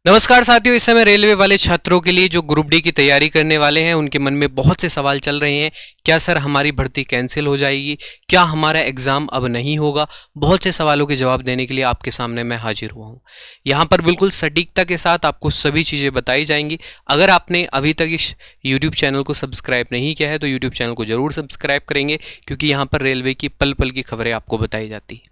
नमस्कार साथियों, इस समय रेलवे वाले छात्रों के लिए जो ग्रुप डी की तैयारी करने वाले हैं उनके मन में बहुत से सवाल चल रहे हैं। क्या सर हमारी भर्ती कैंसिल हो जाएगी? क्या हमारा एग्ज़ाम अब नहीं होगा? बहुत से सवालों के जवाब देने के लिए आपके सामने मैं हाजिर हुआ हूँ। यहाँ पर बिल्कुल सटीकता के साथ आपको सभी चीज़ें बताई जाएंगी। अगर आपने अभी तक इस यूट्यूब चैनल को सब्सक्राइब नहीं किया है तो यूट्यूब चैनल को ज़रूर सब्सक्राइब करेंगे, क्योंकि यहाँ पर रेलवे की पल पल की खबरें आपको बताई जाती है।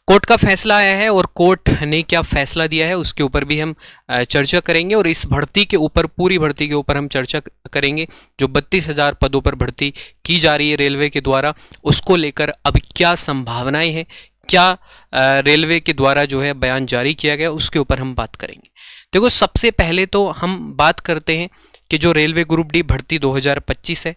कोर्ट का फैसला आया है और कोर्ट ने क्या फैसला दिया है उसके ऊपर भी हम चर्चा करेंगे, और इस भर्ती के ऊपर, पूरी भर्ती के ऊपर हम चर्चा करेंगे। जो 32,000 पदों पर भर्ती की जा रही है रेलवे के द्वारा, उसको लेकर अब क्या संभावनाएं हैं, क्या रेलवे के द्वारा जो है बयान जारी किया गया, उसके ऊपर हम बात करेंगे। देखो, सबसे पहले तो हम बात करते हैं कि जो रेलवे ग्रुप डी भर्ती 2025 है,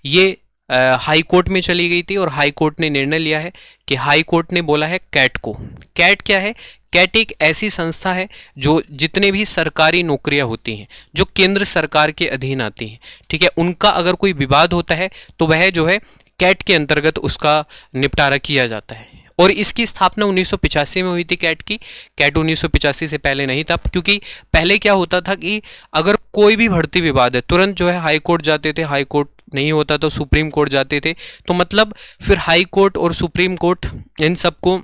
ये हाई कोर्ट में चली गई थी और हाई कोर्ट ने निर्णय लिया है कि हाई कोर्ट ने बोला है कैट को। कैट क्या है? कैट एक ऐसी संस्था है जो जितने भी सरकारी नौकरियां होती हैं जो केंद्र सरकार के अधीन आती हैं, ठीक है, उनका अगर कोई विवाद होता है तो वह जो है कैट के अंतर्गत उसका निपटारा किया जाता है। और इसकी स्थापना 1985 में हुई थी कैट की। कैट 1985 से पहले नहीं था, क्योंकि पहले क्या होता था कि अगर कोई भी भर्ती विवाद है तुरंत जो है हाई कोर्ट जाते थे, हाई कोर्ट नहीं होता तो सुप्रीम कोर्ट जाते थे। तो मतलब फिर हाई कोर्ट और सुप्रीम कोर्ट इन सबको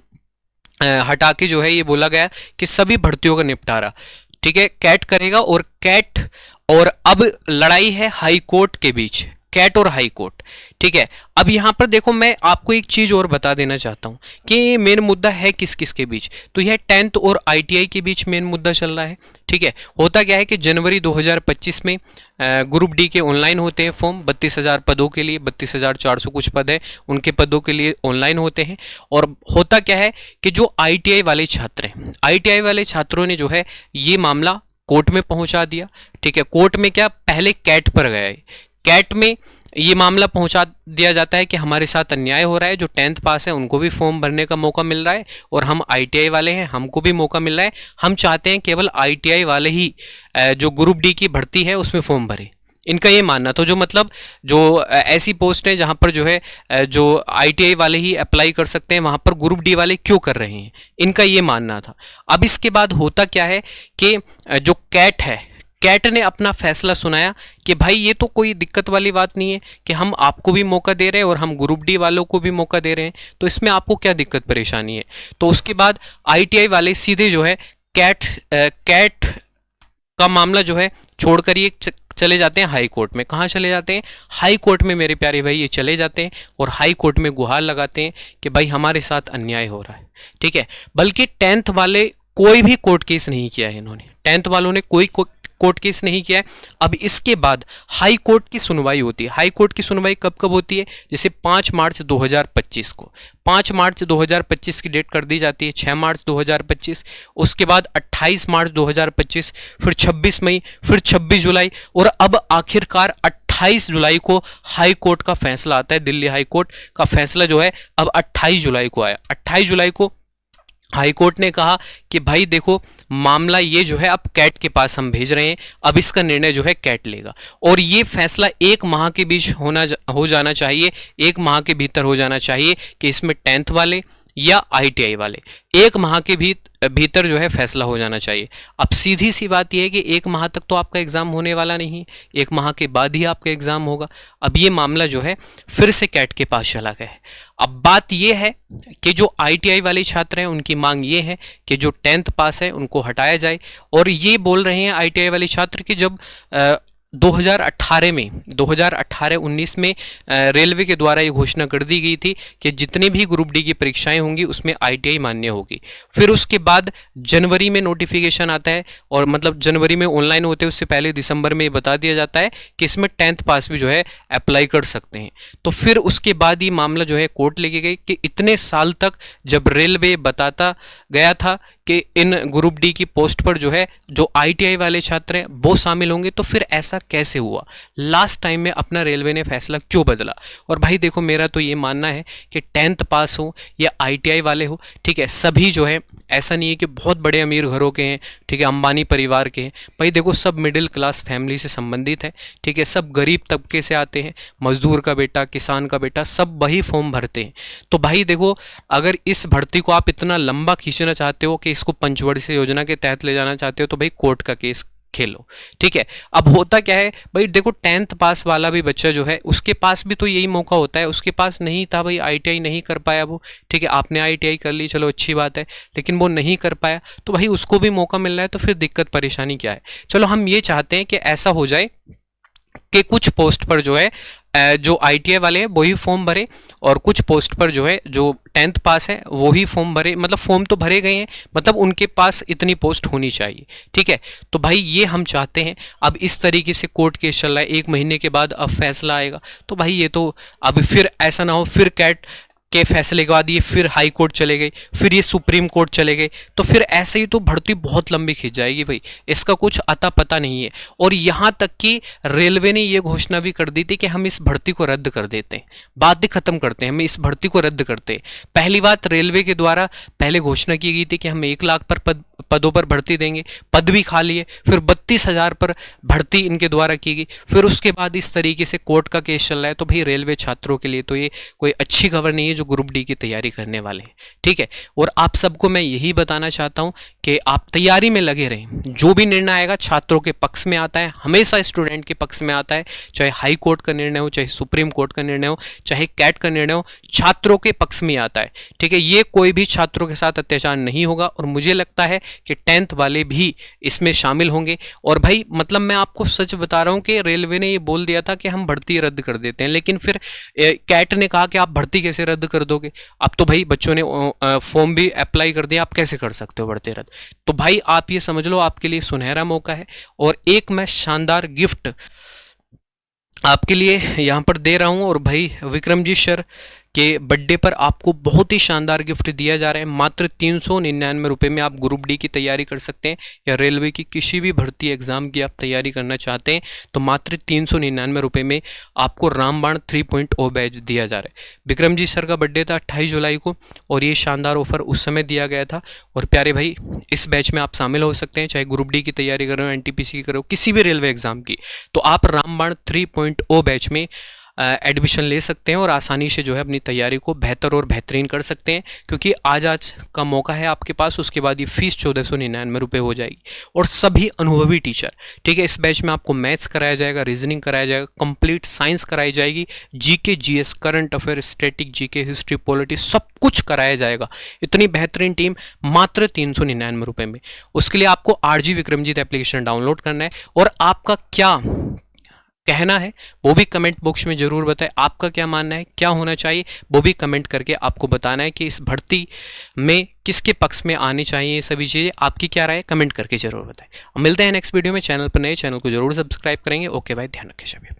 हटा के जो है ये बोला गया कि सभी भर्तियों का निपटारा, ठीक है, कैट करेगा। और कैट और अब लड़ाई है हाई कोर्ट के बीच, कैट और हाई कोर्ट, ठीक है। अब यहां पर देखो, मैं आपको एक चीज और बता देना चाहता हूं कि ये मेन मुद्दा है किस किस के बीच। तो यह 10th और ITI के बीच मेन मुद्दा चल रहा है, ठीक है। होता क्या है कि जनवरी 2025 में ग्रुप डी के ऑनलाइन होते हैं फॉर्म 32,000 पदों के लिए, 32,400 कुछ पद है, उनके पदों के लिए ऑनलाइन होते हैं। और होता क्या है कि जो ITI वाले छात्र हैं, ITI वाले छात्रों ने जो है ये मामला कोर्ट में पहुंचा दिया, ठीक है। कोर्ट में क्या, पहले कैट पर गया है, कैट में ये मामला पहुंचा दिया जाता है कि हमारे साथ अन्याय हो रहा है। जो 10th पास है उनको भी फॉर्म भरने का मौका मिल रहा है, और हम ITI वाले हैं, हमको भी मौका मिल रहा है। हम चाहते हैं केवल ITI वाले ही जो ग्रुप डी की भर्ती है उसमें फॉर्म भरे। इनका ये मानना था, जो मतलब जो ऐसी पोस्ट है जहां पर जो है जो ITI वाले ही अप्लाई कर सकते हैं, वहां पर ग्रुप डी वाले क्यों कर रहे हैं, इनका ये मानना था। अब इसके बाद होता क्या है कि जो कैट है, कैट ने अपना फैसला सुनाया कि भाई ये तो कोई दिक्कत वाली बात नहीं है कि हम आपको भी मौका दे रहे हैं और हम ग्रुप डी वालों को भी मौका दे रहे हैं, तो इसमें आपको क्या दिक्कत परेशानी है। तो उसके बाद ITI वाले सीधे जो है कैट का मामला जो है छोड़कर ये चले जाते हैं हाई कोर्ट में। कहाँ चले जाते हैं? हाई कोर्ट में मेरे प्यारे भाई ये चले जाते हैं और हाई कोर्ट में गुहार लगाते हैं कि भाई हमारे साथ अन्याय हो रहा है, ठीक है। बल्कि 10th वाले कोई भी कोर्ट केस नहीं किया है, इन्होंने 10th वालों ने कोई कोर्ट केस नहीं किया है। अब इसके बाद हाई कोर्ट की सुनवाई होती है। हाई कोर्ट की सुनवाई कब कब होती है? जैसे 5 मार्च 2025 को, 5 मार्च 2025 की डेट कर दी जाती है, 6 मार्च 2025, उसके बाद 28 मार्च 2025, फिर 26 मई, फिर 26 जुलाई, और अब आखिरकार 28 जुलाई को हाई कोर्ट का फैसला आता है। दिल्ली हाई कोर्ट का फैसला जो है अब 28 जुलाई को आया। 28 जुलाई को हाई कोर्ट ने कहा कि भाई देखो, मामला ये जो है अब कैट के पास हम भेज रहे हैं, अब इसका निर्णय जो है कैट लेगा, और ये फैसला 1 माह के बीच हो जाना चाहिए, 1 माह के भीतर हो जाना चाहिए कि इसमें 10th वाले या ITI वाले 1 माह के भीतर जो है फैसला हो जाना चाहिए। अब सीधी सी बात यह है कि 1 माह तक तो आपका एग्जाम होने वाला नहीं है, 1 माह के बाद ही आपका एग्जाम होगा। अब ये मामला जो है फिर से कैट के पास चला गया है। अब बात यह है कि जो ITI वाले छात्र हैं उनकी मांग ये है कि जो 10th पास है उनको हटाया जाए, और ये बोल रहे हैं ITI वाले छात्र कि जब 2018-19 में रेलवे के द्वारा ये घोषणा कर दी गई थी कि जितने भी ग्रुप डी की परीक्षाएं होंगी उसमें ITI मान्य होगी। फिर उसके बाद जनवरी में नोटिफिकेशन आता है, और मतलब जनवरी में ऑनलाइन होते हैं, उससे पहले दिसंबर में ये बता दिया जाता है कि इसमें 10th पास भी जो है अप्लाई कर सकते हैं। तो फिर उसके बाद ये मामला जो है कोर्ट लेके गई कि इतने साल तक जब रेलवे बताता गया था कि इन ग्रुप डी की पोस्ट पर जो है जो ITI वाले छात्र हैं वो शामिल होंगे, तो फिर ऐसा कैसे हुआ? लास्ट टाइम में अपना रेलवे ने फैसला क्यों बदला? और भाई देखो, मेरा तो ये मानना है कि 10th पास हो या ITI वाले हो, ठीक है, सभी जो है, ऐसा नहीं है कि बहुत बड़े अमीर घरों के हैं, ठीक है, अंबानी परिवार के हैं। भाई देखो, सब मिडिल क्लास फैमिली से संबंधित है, ठीक है, सब गरीब तबके से आते हैं, मजदूर का बेटा, किसान का बेटा, सब वही फॉर्म भरते हैं। तो भाई देखो, अगर इस भर्ती को आप इतना लंबा खींचना चाहते हो कि इसको पंचवर्षीय योजना के तहत ले जाना चाहते हो तो भाई कोर्ट का केस खेलो, ठीक है। अब होता क्या है भाई, देखो 10th पास वाला भी बच्चा जो है उसके पास भी तो यही मौका होता है, उसके पास नहीं था भाई, आईटीआई नहीं कर पाया वो, ठीक है। आपने आईटीआई कर ली, चलो अच्छी बात है, लेकिन वो नहीं कर पाया तो भाई उसको भी मौका मिल रहा है, तो फिर दिक्कत परेशानी क्या है। चलो हम ये चाहते हैं कि ऐसा हो जाए कि कुछ पोस्ट पर जो है जो आईटीआई वाले हैं वही फॉर्म भरे, और कुछ पोस्ट पर जो है जो 10th पास है वही फॉर्म भरे, मतलब फॉर्म तो भरे गए हैं, मतलब उनके पास इतनी पोस्ट होनी चाहिए, ठीक है। तो भाई ये हम चाहते हैं। अब इस तरीके से कोर्ट केस चल रहा है, 1 महीने के बाद अब फैसला आएगा, तो भाई ये तो अब फिर ऐसा ना हो फिर कैट के फैसले के बाद ये फिर हाई कोर्ट चले गए, फिर ये सुप्रीम कोर्ट चले गए, तो फिर ऐसे ही तो भर्ती बहुत लंबी खिंच जाएगी भाई, इसका कुछ अता पता नहीं है। और यहाँ तक कि रेलवे ने ये घोषणा भी कर दी थी कि हम इस भर्ती को रद्द कर देते हैं, बात ही खत्म करते हैं, हम इस भर्ती को रद्द करते हैं। पहली बात, रेलवे के द्वारा पहले घोषणा की गई थी कि हम 1 लाख पर पदों पर भर्ती देंगे, पद भी खाली है, फिर 32,000 पर भर्ती इनके द्वारा की गई, फिर उसके बाद इस तरीके से कोर्ट का केस चल रहा है। तो भाई रेलवे छात्रों के लिए तो ये कोई अच्छी खबर नहीं है जो ग्रुप डी की तैयारी करने वाले हैं, ठीक है। और आप सबको मैं यही बताना चाहता हूं कि आप तैयारी में लगे रहें, जो भी निर्णय आएगा छात्रों के पक्ष में आता है, हमेशा स्टूडेंट के पक्ष में आता है, चाहे हाई कोर्ट का निर्णय हो, चाहे सुप्रीम कोर्ट का निर्णय हो, चाहे कैट का निर्णय हो, छात्रों के पक्ष में आता है, ठीक है। ये कोई भी छात्रों के साथ अत्याचार नहीं होगा, और मुझे लगता है कि 10th वाले भी इसमें शामिल होंगे। और भाई मतलब मैं आपको सच बता रहा हूं कि रेलवे ने ये बोल दिया था कि हम भर्ती रद्द कर देते हैं, लेकिन फिर कैट ने कहा कि आप भर्ती कैसे रद्द कर दोगे, अब तो भाई बच्चों ने फॉर्म भी अप्लाई कर दिया, आप कैसे कर सकते हो भर्ती रद्द। तो भाई आप ये समझ लो आपके लिए सुनहरा मौका है, और एक मैं शानदार गिफ्ट आपके लिए यहां पर दे रहा हूं। और भाई विक्रमजीत सर के बर्थडे पर आपको बहुत ही शानदार गिफ्ट दिया जा रहा है। मात्र 399 रुपये में आप ग्रुप डी की तैयारी कर सकते हैं, या रेलवे की किसी भी भर्ती एग्जाम की आप तैयारी करना चाहते हैं तो मात्र 399 रुपये में आपको रामबाण 3.0 बैच दिया जा रहा है। विक्रमजीत सर का बर्थडे था 28 जुलाई को, और ये शानदार ऑफर उस समय दिया गया था। और प्यारे भाई इस बैच में आप शामिल हो सकते हैं, चाहे ग्रुप डी की तैयारी कर रहे हो, एनटीपीसी की कर रहे हो, किसी भी रेलवे एग्जाम की, तो आप रामबाण 3.0 बैच में एडमिशन ले सकते हैं और आसानी से जो है अपनी तैयारी को बेहतर और बेहतरीन कर सकते हैं, क्योंकि आज का मौका है आपके पास। उसके बाद ये फीस 1499 रुपये हो जाएगी, और सभी अनुभवी टीचर, ठीक है। इस बैच में आपको मैथ्स कराया जाएगा, रीजनिंग कराया जाएगा, कंप्लीट साइंस कराई जाएगी, GK GS current affair static GK history polity सब कुछ कराया जाएगा। इतनी बेहतरीन टीम मात्र 399 रुपये में। उसके लिए आपको आरजी विक्रमजीत एप्लीकेशन डाउनलोड करना है, और आपका क्या कहना है वो भी कमेंट बॉक्स में जरूर बताएं। आपका क्या मानना है, क्या होना चाहिए, वो भी कमेंट करके आपको बताना है कि इस भर्ती में किसके पक्ष में आनी चाहिए। ये सभी चीज़ें आपकी क्या राय है कमेंट करके जरूर बताएं। मिलते हैं नेक्स्ट वीडियो में। चैनल पर नए, चैनल को जरूर सब्सक्राइब करेंगे। ओके भाई, ध्यान रखें सभी।